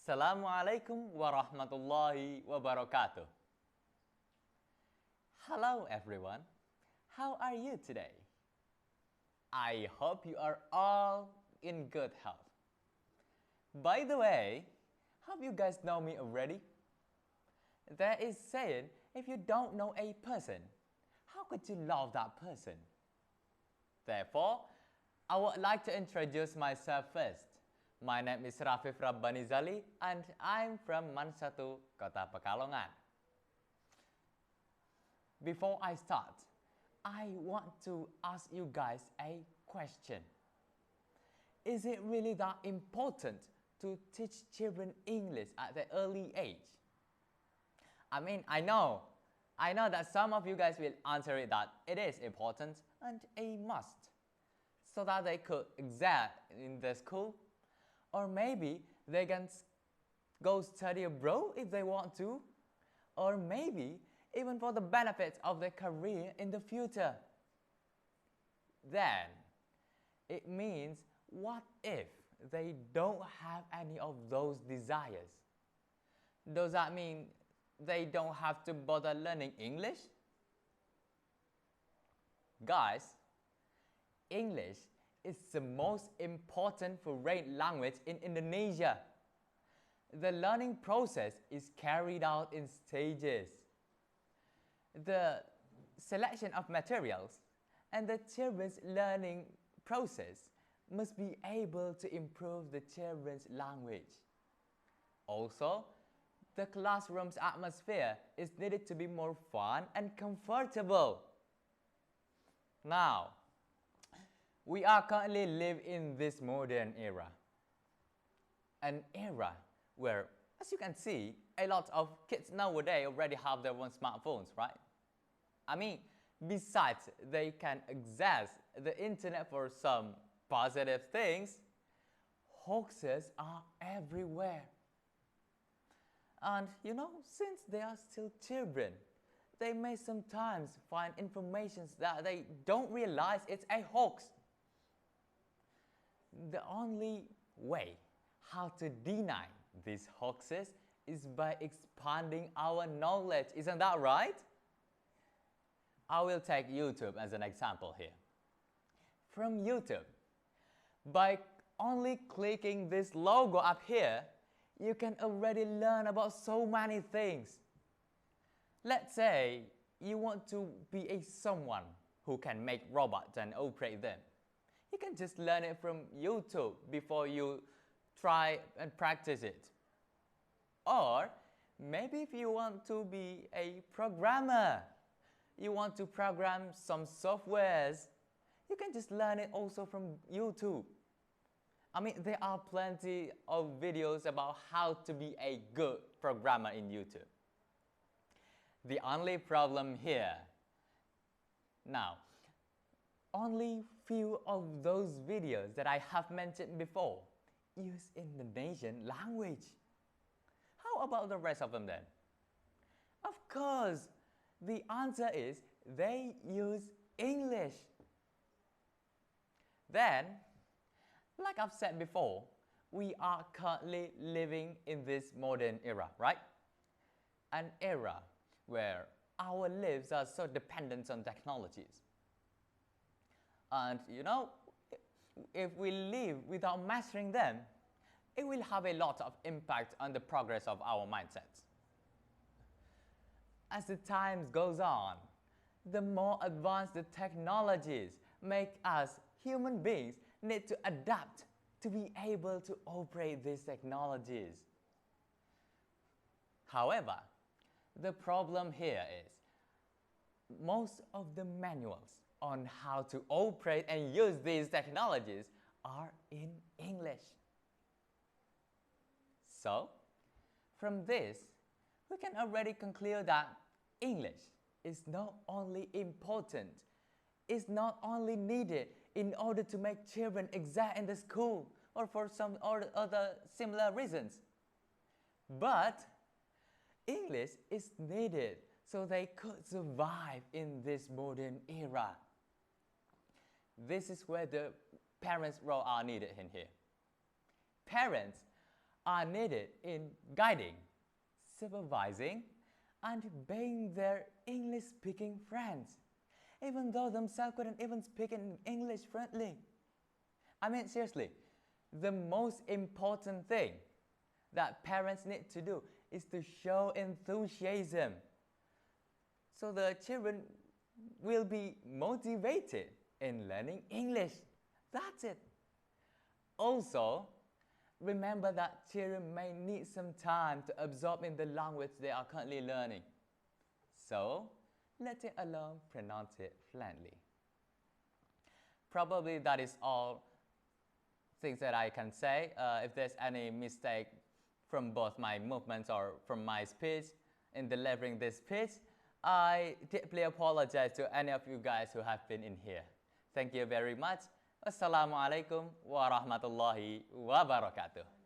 Assalamualaikum warahmatullahi wabarakatuh. Hello everyone, how are you today? I hope you are all in good health. By the way, hope you guys know me already. There is saying, if you don't know a person, how could you love that person? Therefore, I would like to introduce myself first. My name is Rafif and I'm from Mansatu, Kota Pekalongan. Before I start, I want to ask you guys a question. Is it really that important to teach children English at the early age? I know that some of you guys will answer it that it is important and a must, so that they could excel in the school, or maybe they can go study abroad if they want to, or maybe even for the benefits of their career in the future. Then, it means, what if they don't have any of those desires? Does that mean they don't have to bother learning English? Guys, English is the most important foreign language in Indonesia. The learning process is carried out in stages. The selection of materials and the children's learning process must be able to improve the children's language. Also, the classroom's atmosphere is needed to be more fun and comfortable. Now, we are currently live in this modern era. An era where, as you can see, a lot of kids nowadays already have their own smartphones, right? Besides they can access the internet for some positive things, hoaxes are everywhere. And since they are still children, they may sometimes find information that they don't realize it's a hoax. The only way how to deny these hoaxes is by expanding our knowledge, isn't that right? I will take YouTube as an example here. From YouTube, by only clicking this logo up here, you can already learn about so many things. Let's say you want to be someone who can make robots and operate them. You can just learn it from YouTube before you try and practice it. Or maybe if you want to be a programmer, you want to program some softwares, you can just learn it also from YouTube. There are plenty of videos about how to be a good programmer in YouTube. The only problem here, now, only few of those videos that I have mentioned before use Indonesian language. How about the rest of them then? Of course, the answer is they use English. Then, like I've said before, we are currently living in this modern era, right? An era where our lives are so dependent on technologies. And if we live without mastering them, it will have a lot of impact on the progress of our mindsets. As the time goes on, the more advanced the technologies make us human beings need to adapt to be able to operate these technologies. However, the problem here is most of the manuals on how to operate and use these technologies are in English. So, from this, we can already conclude that English is not only important, it's not only needed in order to make children excel in the school or for some other similar reasons, but English is needed so they could survive in this modern era. This is where the parents' role are needed in here. Parents are needed in guiding, supervising, and being their English-speaking friends, even though themselves couldn't even speak in English fluently. I mean, seriously, the most important thing that parents need to do is to show enthusiasm, so the children will be motivated in learning English. That's it. Also, remember that children may need some time to absorb in the language they are currently learning. So, let it alone pronounce it fluently. Probably that is all things that I can say. If there's any mistake from both my movements or from my speech in delivering this speech, I deeply apologize to any of you guys who have been in here. Thank you very much. Wassalamualaikum warahmatullahi wabarakatuh.